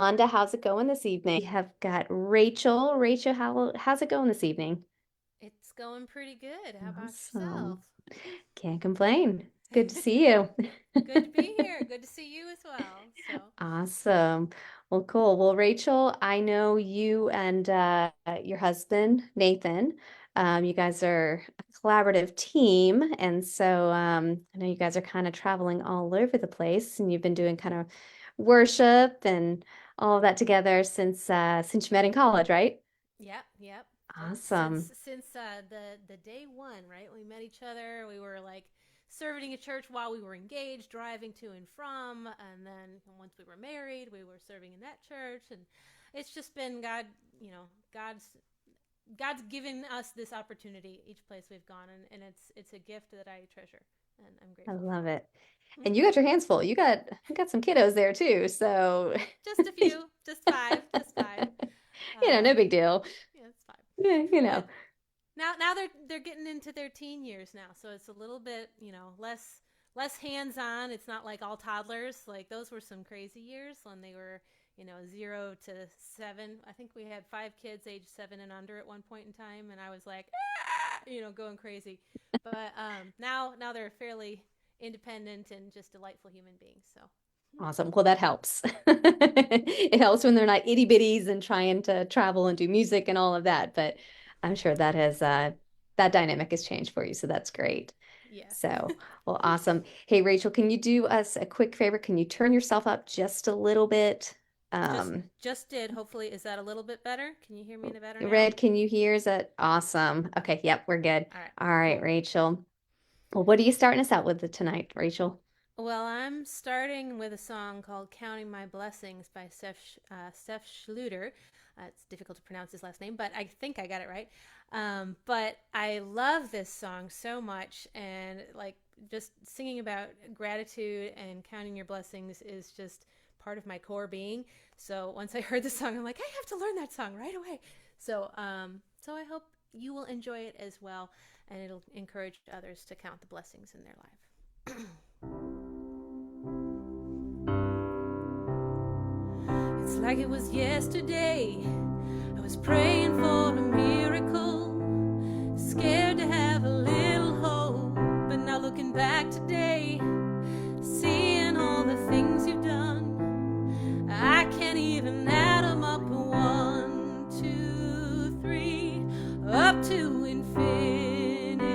Rhonda, how's it going this evening? We have got Rachel. Rachel, how's it going this evening? It's going pretty good. How about yourself? Awesome. Can't complain. It's good to see you. Good to be here. Good to see you as well. Awesome. Well, cool. Well, Rachel, I know you and your husband, Nathan, you guys are a collaborative team. And so I know you guys are kind of traveling all over the place and you've been doing kind of worship and all of that together since you met in college, right? yep. Awesome. Since the day one, right? We met each other. We were like serving a church while we were engaged, driving to and from, and then once we were married, we were serving in that church, and it's just been God. You know, God's given us this opportunity each place we've gone, and it's a gift that I treasure, and I'm I grateful love for. it. And you got your hands full. You got some kiddos there too. So, Just a few, just five. no Um, big deal. yeah, it's fine. Yeah, But now they're getting into their teen years now, so it's a little bit less hands on. It's not like all toddlers. Like those were some crazy years when they were 0 to 7. I think we had 5 kids age 7 and under at one point in time, and I was like, going crazy. But now they're fairly independent and just delightful human beings. So awesome. Well, that helps. It helps when they're not itty bitties and trying to travel and do music and all of that. But I'm sure that dynamic has changed for you. So that's great. yeah. So, well, awesome. Hey, Rachel, can you do us a quick favor? Can you turn yourself up just a little bit? just Um, just did. Hopefully, is that a little bit better? Can you hear me better now? Red, can you hear? Is that awesome? Okay, yep, we're good. All right, All right, cool. Rachel. Well, what are you starting us out with tonight, Rachel? Well, I'm starting with a song called Counting My Blessings by Steph Schluter. It's difficult to pronounce his last name, but I think I got it right. But I love this song so much, and like just singing about gratitude and counting your blessings is just part of my core being. So once I heard the song, I'm like, I have to learn that song right away. So I hope you will enjoy it as well, and it'll encourage others to count the blessings in their life. It's like it was yesterday. I was praying for a miracle, scared to have a little hope. But now looking back today, seeing all the things you've done, I can't even add them up. 1, 2, 3, up to infinity.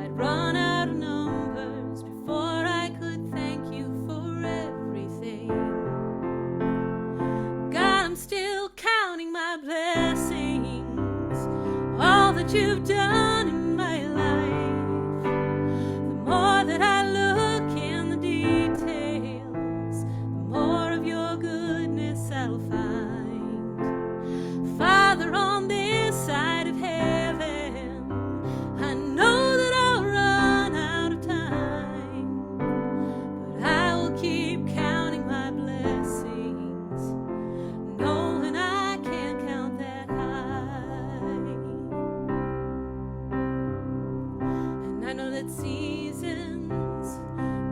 I'd run out of numbers before I could thank you for everything. God, I'm still counting my blessings, all that you've done in my life. The more that I look in the details, the more of your goodness I'll find. Father, on this side of heaven, I know that I'll run out of time, but I will keep counting my blessings, knowing I can't count that high. And I know that seasons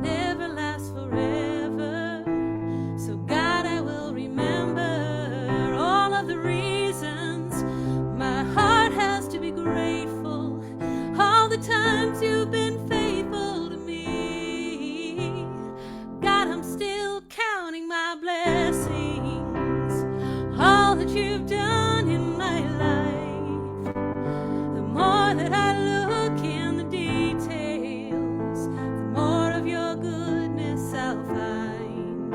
never last forever. So, God, I will remember all of the reasons my heart has to be grateful. All the times you've been faithful to me. God, I'm still counting my blessings, all that you've done in my life. The more that I look in the details, the more of your goodness I'll find.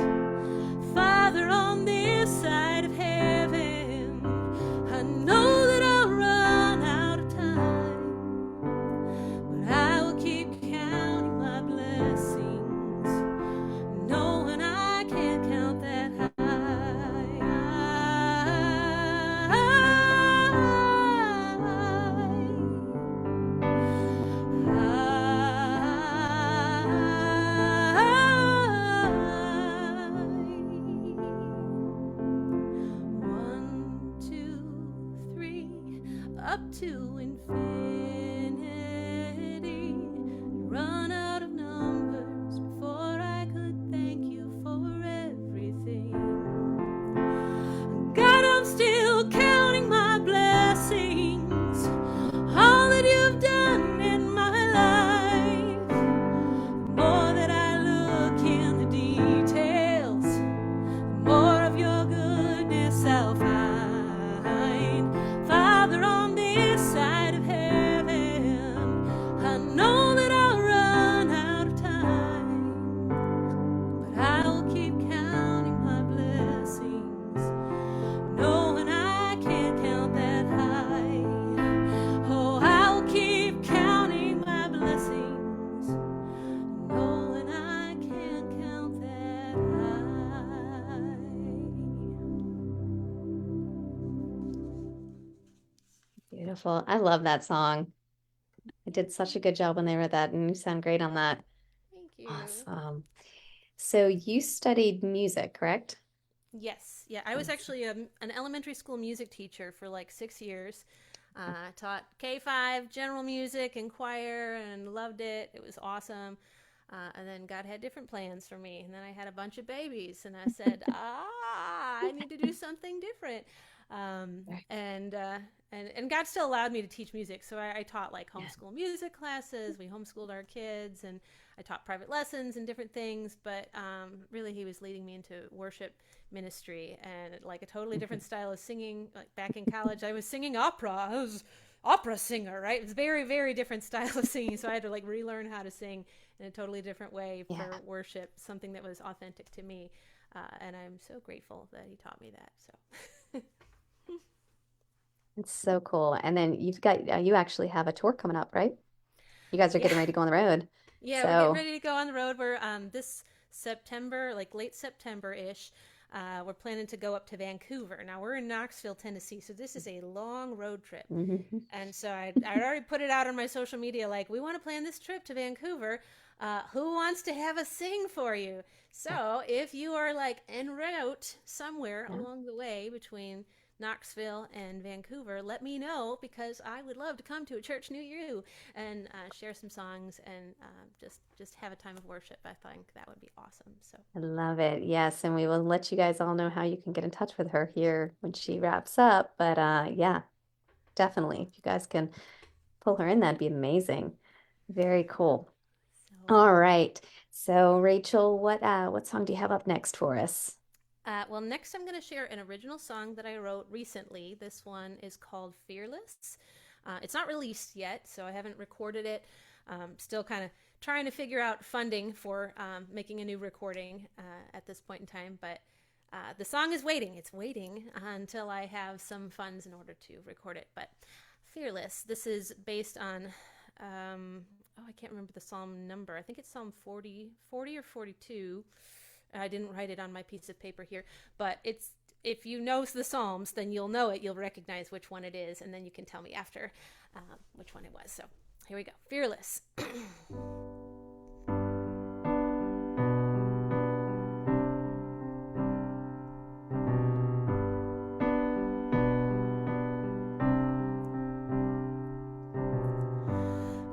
Father, on this side of heaven, I know that I'll run out of time, but I will keep counting my blessings, knowing I can't count that high. One, two, three, up to infinity. Run out of numbers before I could thank you for everything. counting my blessings, all that you've done in my life. More that I look in the details, more of your goodness I'll find. Father, on this side of heaven, I know that I'll run out of time, but I'll keep counting my blessings, knowing I can't count that high. Oh, I'll keep counting my blessings, knowing I can't count that high. Beautiful. I love that song. I did such a good job when they wrote that, and you sound great on that. Thank you. Awesome. So you studied music, correct? Yes, yeah. I was Yes. actually an elementary school music teacher for like 6 years. I taught K-5 general music and choir and loved it. It was awesome. And then God had different plans for me. And then I had a bunch of babies, and I said, I need to do something different. Um, and, uh, and God still allowed me to teach music. So I taught like Yeah. homeschool music classes. We homeschooled our kids, and I taught private lessons and different things. But really, He was leading me into worship ministry and like a totally different style of singing. Like back in college, I was singing opera. I was opera singer, right? It's very, very different style of singing. So I had to like relearn how to sing in a totally different way Yeah. for worship, something that was authentic to me. And I'm so grateful that He taught me that. So It's so cool. And then you actually have a tour coming up, right? You guys are yeah, getting ready to go on the road. yeah, we're getting So, ready to go on the road. We're this September, like late September ish. We're planning to go up to Vancouver. Now we're in Knoxville, Tennessee, so this is a long road trip. mhm. And so I'd already put it out on my social media like, we want to plan this trip to Vancouver. Who wants to have us sing for you? Yeah, So if you are like en route somewhere yeah. along the way between Knoxville and Vancouver, let me know because I would love to come to a church near you and share some songs and just have a time of worship. I think that would be awesome. So I love it. Yes, and we will let you guys all know how you can get in touch with her here when she wraps up. But yeah, definitely. If you guys can pull her in, that'd be amazing. Very cool. so All right. So Rachel, what song do you have up next for us? Well, next I'm going to share an original song that I wrote recently. This one is called Fearless. It's not released yet, so I haven't recorded it. Still kind of trying to figure out funding for making a new recording at this point in time, but the song is waiting. It's waiting until I have some funds in order to record it. But Fearless, this is based on, I can't remember the psalm number. I think it's Psalm 40 or 42. I didn't write it on my piece of paper here, but it's if you know the Psalms, then you'll know it. You'll recognize which one it is, and then you can tell me after which one it was. So here we go. Fearless.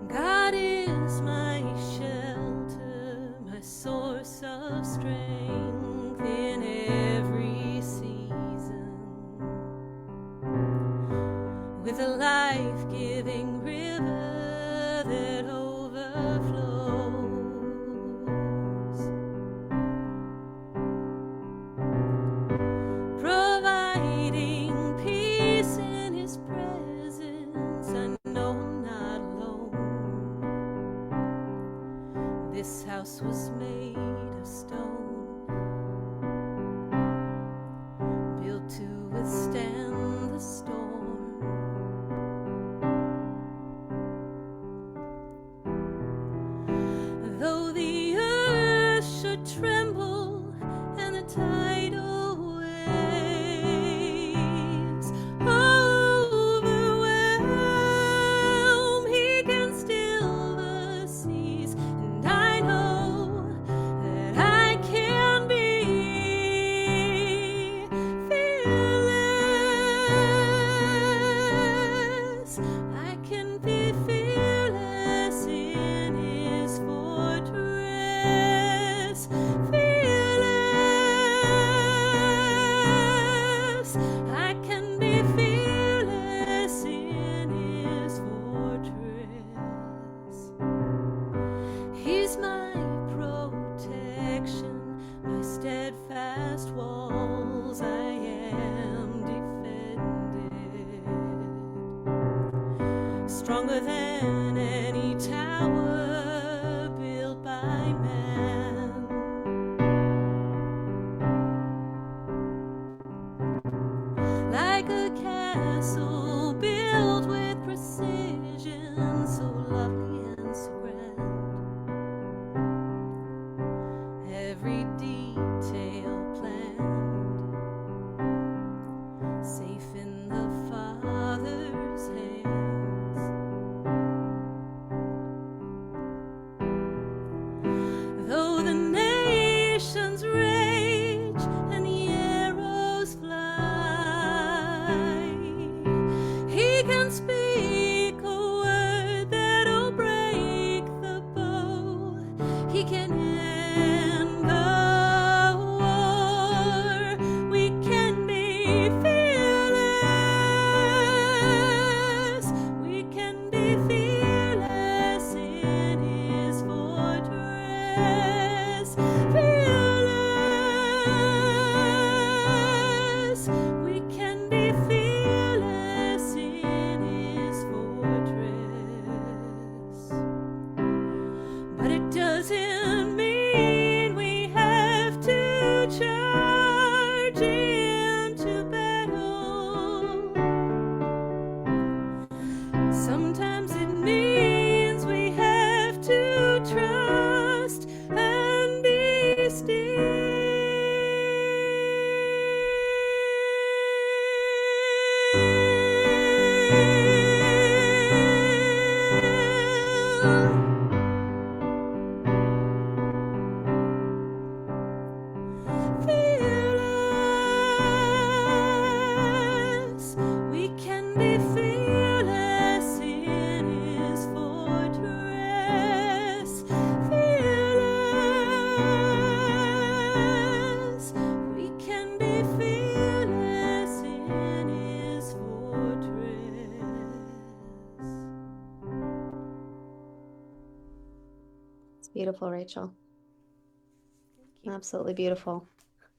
God is my shelter, my source of strength in every season. With a life-giving river that overflows, providing peace in His presence. I know I'm not alone. This house was made of stone, built to withstand the storm. Though the earth should tremble and the tidal waves overwhelm, He can still the seas, and I know that I can be fearless. forest walls I am defended, stronger than any tower built by man. Like a castle built with precision, so lovely and so grand. Every detail planned, safe in the Father's hands. Though the nations rage and the arrows fly, he can speak a word that'll break the bow. He can end the war. We can be fearless. We can be fearless in his fortress. Fearless. We can be fearless in his fortress. But it doesn't mean we have to charge into battle. Sometimes it means we have to trust and be still. Fearless, we can be fearless in his fortress. Fearless, we can be fearless in his fortress. It's beautiful, Rachel. Thank you. Absolutely beautiful.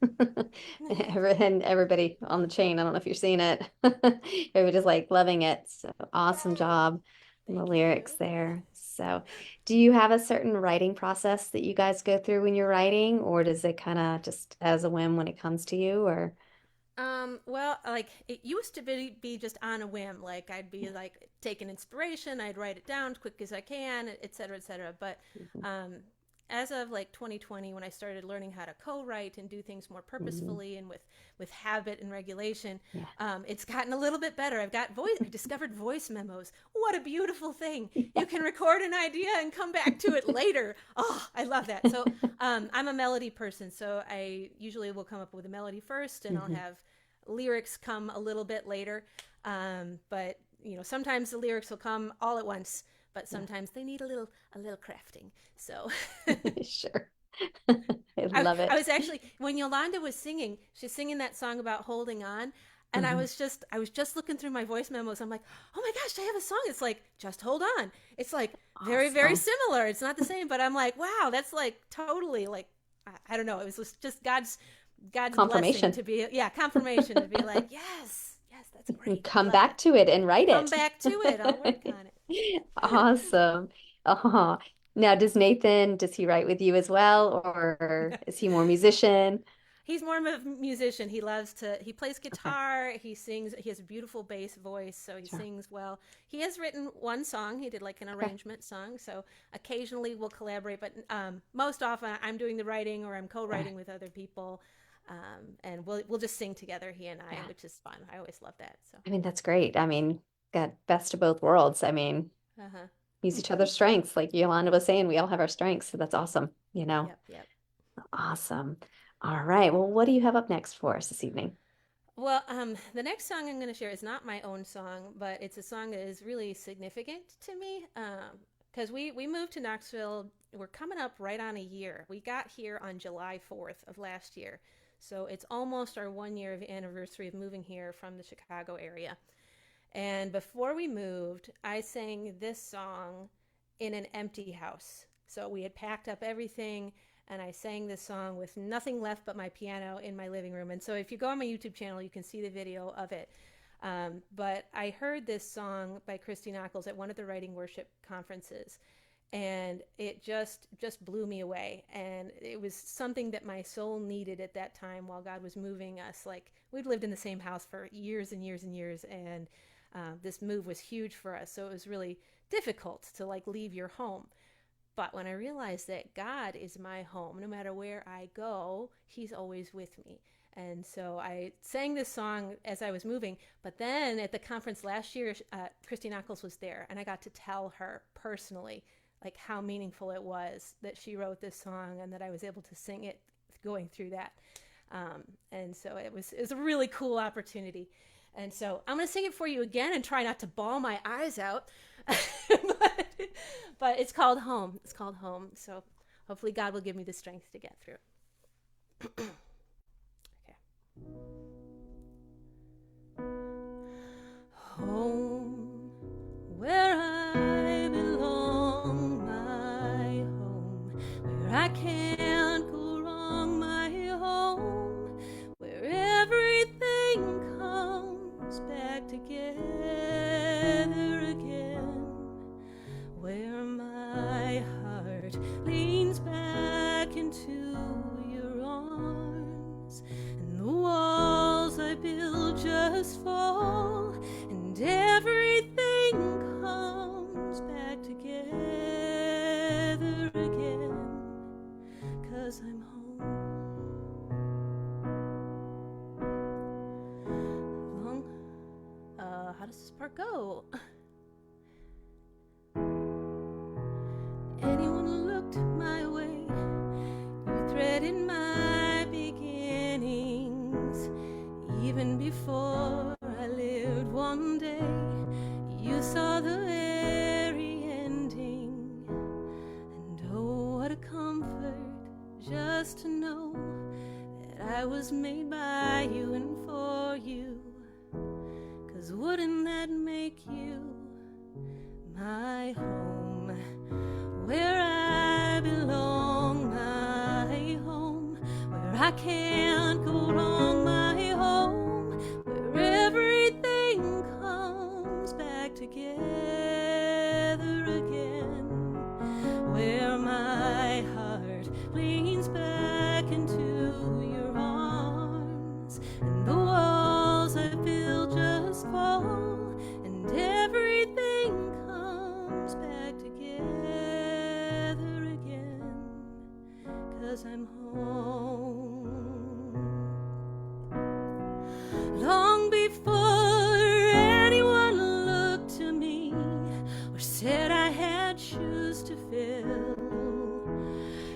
And everybody on the chain, I don't know if you're seeing it. Everybody's like loving it. So awesome job on the Thank lyrics you. there. So, do you have a certain writing process that you guys go through when you're writing, or does it kind of just as a whim when it comes to you, or? Well, like it used to be just on a whim. Like I'd be like taking inspiration, I'd write it down as quick as I can, et cetera, et cetera. But Mhm. um, as of like 2020, when I started learning how to co-write and do things more Mhm. purposefully and with habit and regulation, Yeah. it's gotten a little bit better. I discovered voice memos. What a beautiful thing! You Yeah. can record an idea and come back to it later. Oh, I love that. So I'm a melody person, so I usually will come up with a melody first, and I'll Mhm. have lyrics come a little bit later. But sometimes the lyrics will come all at once, but Yeah. sometimes they need a little crafting. So Sure. I I, love I it. was actually, when Yolanda was singing, she's singing that song about holding on, and I Mhm. was just looking through my voice memos. I'm like, oh my gosh, I have a song. It's like just hold on. It's like very Awesome. similar. It's not the same, but I'm like, wow, that's like totally like I don't know. It was just God's blessing Confirmation. to be, yeah, confirmation to be like, yes, that's great. I Come love back that. to it and write Come it. back to it. I'll work on it. Awesome. Uh-huh. Now, does he write with you as well, or is he more musician? He's more of a musician. He plays Okay, guitar, he sings, he has a beautiful bass voice, so he sure. sings well. He has written one song, he did like an Okay, arrangement song, so occasionally we'll collaborate, but most often I'm doing the writing or I'm co sure. writing with other people. And we'll just sing together, he and I, Yeah. which is fun. I always love that. So, I mean, that's great. I mean, got best of both worlds. I mean, uh huh. use each other's strengths. Like Yolanda was saying, we all have our strengths. So that's awesome. Yep. Awesome. All right. Well, what do you have up next for us this evening? Well, the next song I'm going to share is not my own song, but it's a song that is really significant to me. Because we moved to Knoxville, we're coming up right on a year. We got here on July 4th of last year, so it's almost our 1 year of anniversary of moving here from the Chicago area. And before we moved, I sang this song in an empty house. So we had packed up everything and I sang this song with nothing left but my piano in my living room. And so if you go on my YouTube channel, you can see the video of it. But I heard this song by Christy Nockels at one of the Writing Worship conferences, and it just blew me away. And it was something that my soul needed at that time while God was moving us. Like, we'd lived in the same house for years and years and years, and this move was huge for us. So it was really difficult to like leave your home. But when I realized that God is my home, no matter where I go, he's always with me. And so I sang this song as I was moving. But then at the conference last year, Christy Nockels was there, and I got to tell her personally like how meaningful it was that she wrote this song and that I was able to sing it going through that. And so it was a really cool opportunity. And so I'm going to sing it for you again and try not to bawl my eyes out. but it's called Home. It's called Home. So hopefully God will give me the strength to get through it. Okay. Home, where I belong, my home, where I can't go wrong, my home, where everything comes back together again, where my heart leans back into your arms, and the walls I build just fall, and everything comes back together again, 'cause I'm home. How does this part go? Anyone looked my way, you threaded my beginnings. Even before I lived one day, you saw the very ending. And oh, what a comfort just to know that I was made by you and for you. 'Cause wouldn't that make you my home, where I belong, my home, where I can't go wrong, my home, where everything comes back together again, where my heart leans back into your arms, and the walls I built just fall, and everything comes back together again, 'cause I'm home. Long before anyone looked to me or said I had shoes to fill,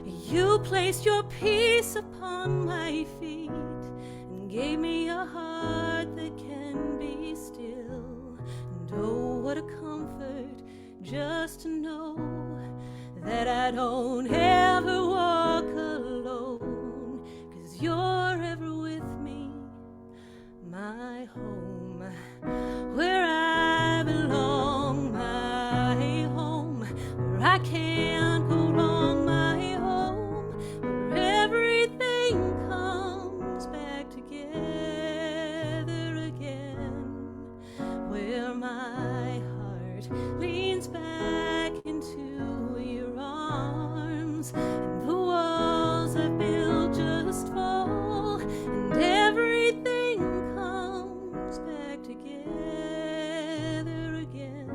you placed your peace upon my feet and gave me a heart that can be still. And oh, what a comfort just to know that I don't ever walk alone, 'cause you're ever with me, my home, where I belong, my home, where I can't go wrong, my home, where everything comes back together again, where my heart leans back into your arms, and the walls I built just fall, and everything comes back together again,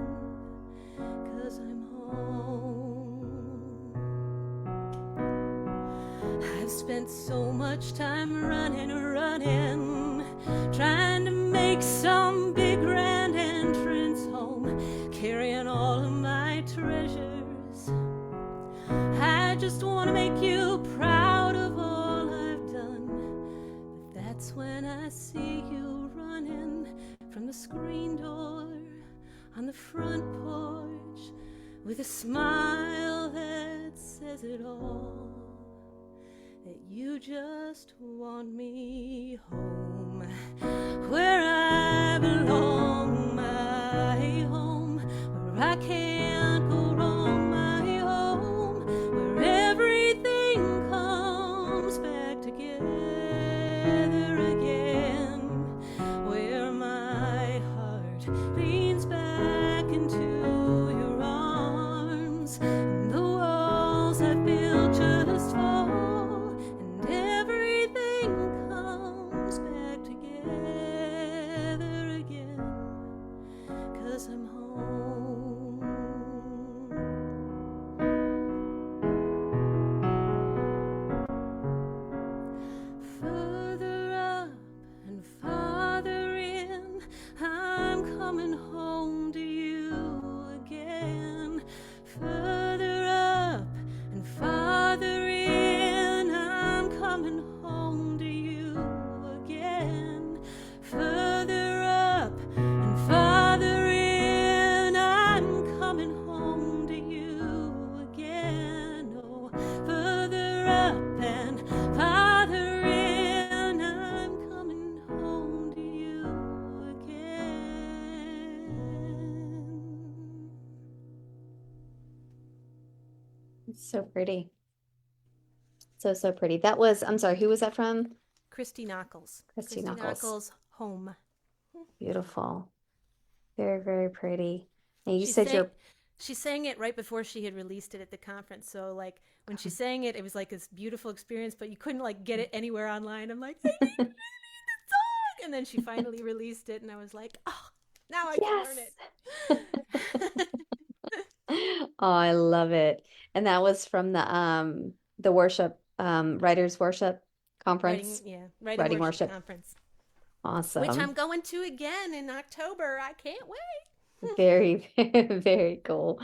'cause I'm home. I've spent so much time running, trying to make some big grand entrance home, carrying all of my treasures. I just want to make you proud of all I've done, but that's when I see you running from the screen door on the front porch with a smile that says it all, that you just want me home, where I belong, my home, where I can't go wrong, my home, where everything comes So pretty. So, so pretty. That was, I'm sorry, who was that from? Christy Knuckles. Christy Christy Knuckles. Knuckles, Home. Beautiful. Very, very pretty. And you She said sang you're, she sang it right before she had released it at the conference. So like when she sang it, it was like this beautiful experience, but you couldn't like get it anywhere online. I'm like, I need the song, and then she finally released it, and I was like, oh, now I can learn yes. it. Oh, I love it. And that was from the worship writers worship conference, Writing writing worship worship. conference, which I'm Awesome. going to again in October. I can't wait. Very, very cool.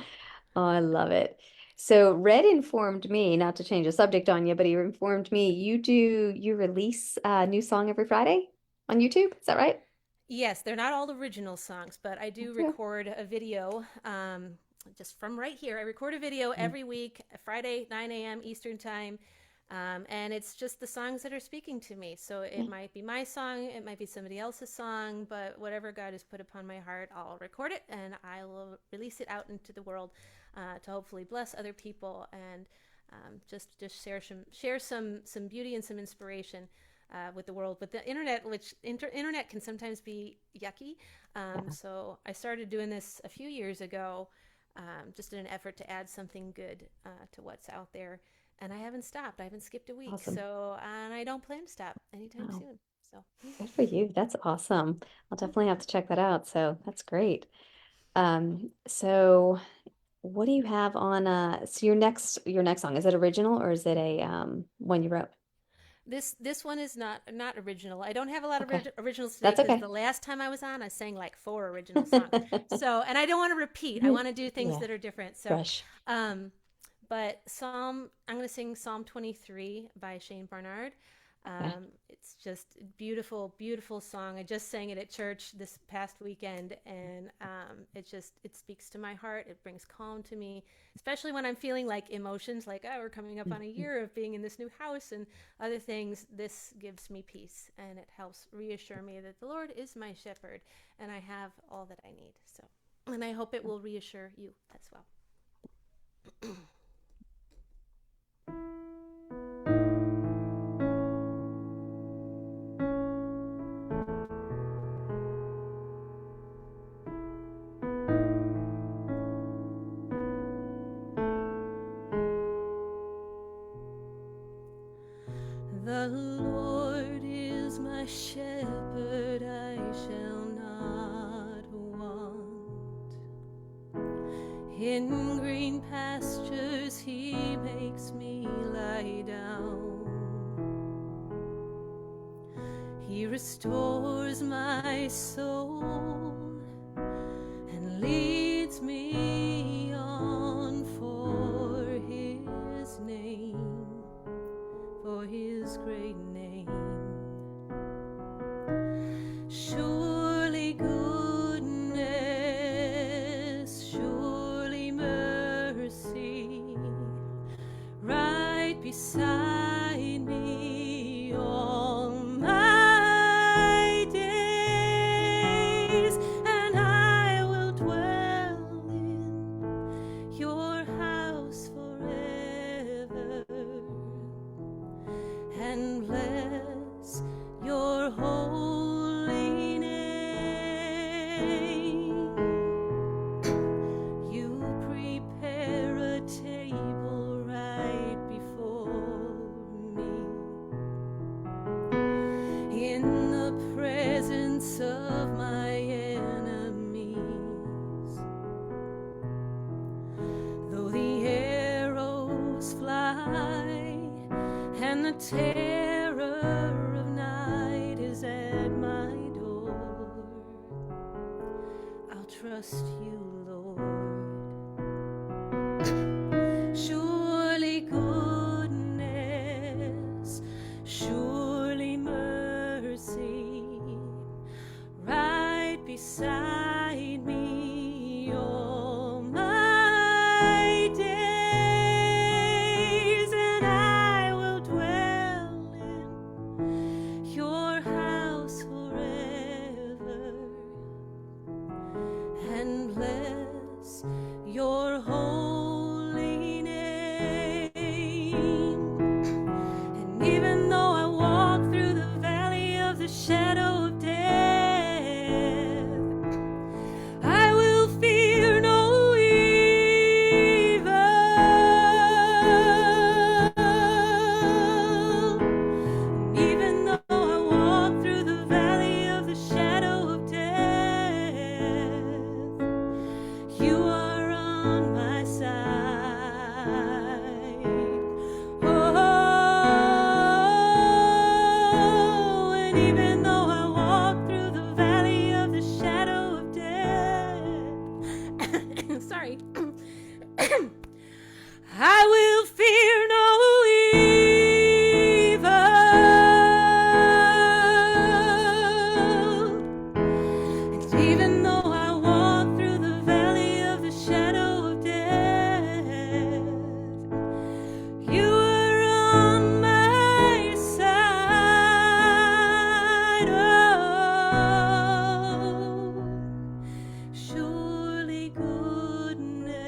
Oh, I love it. So Red informed me, not to change the subject on you, but he informed me you release a new song every Friday on YouTube. Is that right? Yes, they're not all original songs, but I do Yeah. record a video just from right here. I record a video Mm. every week, Friday, 9 a.m. Eastern Time. And it's just the songs that are speaking to me. So it might be my song, it might be somebody else's song, but whatever God has put upon my heart, I'll record it and I will release it out into the world to hopefully bless other people and just share some beauty and some inspiration with the world. But the internet, which internet can sometimes be yucky, Yeah. so I started doing this a few years ago, just in an effort to add something good to what's out there. And I haven't stopped. I haven't skipped a week. Awesome. So, and I don't plan to stop anytime Wow. soon. So, Good for you. That's awesome. I'll definitely have to check that out. So that's great. So what do you have on so your next song, is it original or is it a one you wrote? this one is not original. I don't have a lot of Okay. originals today That's because okay. the last time I was on, I sang like four original songs. So, and I don't want to repeat. I want to do things Yeah, that are different. So, fresh. um, but I'm going to sing Psalm 23 by Shane Barnard. Okay. It's just a beautiful, beautiful song. I just sang it at church this past weekend, and it speaks to my heart. It brings calm to me, especially when I'm feeling like emotions, like oh, we're coming up on a year of being in this new house and other things. This gives me peace, and it helps reassure me that the Lord is my shepherd, and I have all that I need. So, and I hope it will reassure you as well. The Lord is my shepherd, I shall not want. In green pastures he makes me lie down. He restores my soul and leads me on for his name, for his great name. Surely goodness, surely mercy, right beside me all my days, and I will dwell in your house forever and bless your holy name. You prepare a table right before me in the presence of my enemies. Though the arrows fly and the terror of night is at my door, I'll trust you, Lord. Surely goodness, surely mercy, right beside me all my days, and I will dwell in your house forever and bless your holy name. shadow of death. I will fear no evil. And even though I walk through the valley of the shadow of death, you are on my side. Oh, and even though I walk through the valley of the shadow of death, sorry, I will fear no evil. And even though I walk through the valley of the shadow of death, you are on my side. Oh, surely goodness,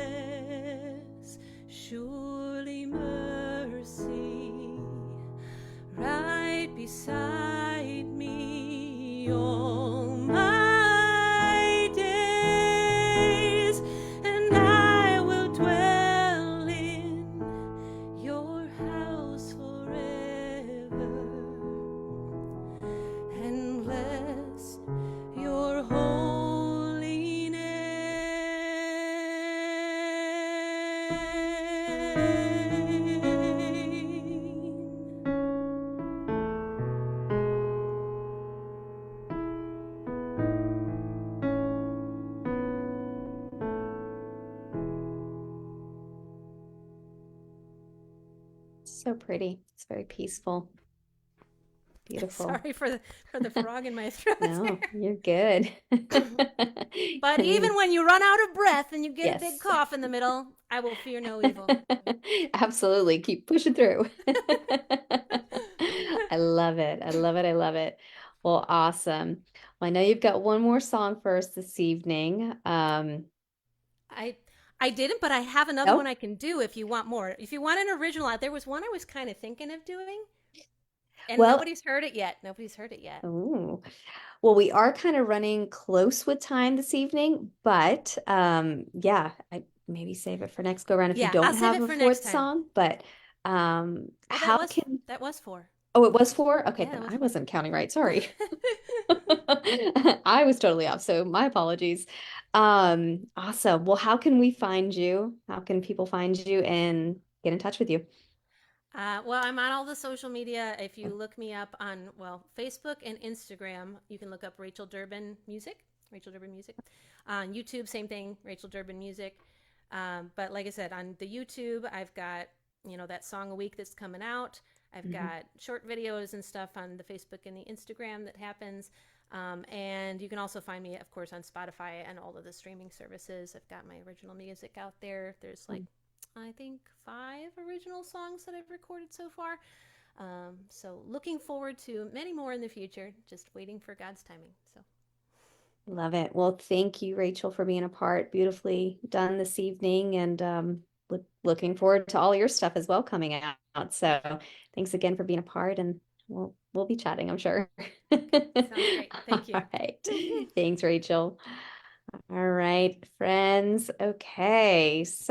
surely mercy, right beside me all my days, and I will dwell in your house forever and bless your holy name. So pretty. It's very peaceful. Beautiful. Sorry for the frog in my throat No, there. you're good. But And even when you run out of breath and you get a big yes. cough in the middle, I will fear no evil. Absolutely. Keep pushing through. I love it. I love it. I love it. Well, awesome. Well, I know you've got one more song for us this evening. I I didn't, but I have another one Oh, I can do if you want more. If you want an original, there was one I was kind of thinking of doing, and well, nobody's heard it yet. Nobody's heard it yet. ooh. Well, we are kind of running close with time this evening, but yeah, I maybe save it for next go round if you Yeah, I'll don't save have it a for next fourth time. song. But Oh, how can that was four. oh, it was four? Okay, Yeah, then that was I four. wasn't counting right. Sorry. I was totally off, so my apologies. Awesome. Well, how can we find you? How can people find you and get in touch with you? Well, I'm on all the social media. If you look me up on, well, Facebook and Instagram, you can look up Rachel Durbin Music. Rachel Durbin Music. On YouTube, same thing, Rachel Durbin Music. But like I said, on the YouTube, I've got that song a week that's coming out. I've Mhm. got short videos and stuff on the Facebook and the Instagram that happens. And you can also find me, of course, on Spotify and all of the streaming services. I've got my original music out there. There's like, I think, 5 original songs that I've recorded so far. So looking forward to many more in the future, just waiting for God's timing. So Love it. Well, thank you, Rachel, for being a part. Beautifully done this evening, and looking forward to all your stuff as well coming out. So, thanks again for being a part, and we'll be chatting, I'm sure. sounds great. Thank All you. right. Thanks, Rachel. All right, friends. Okay, so.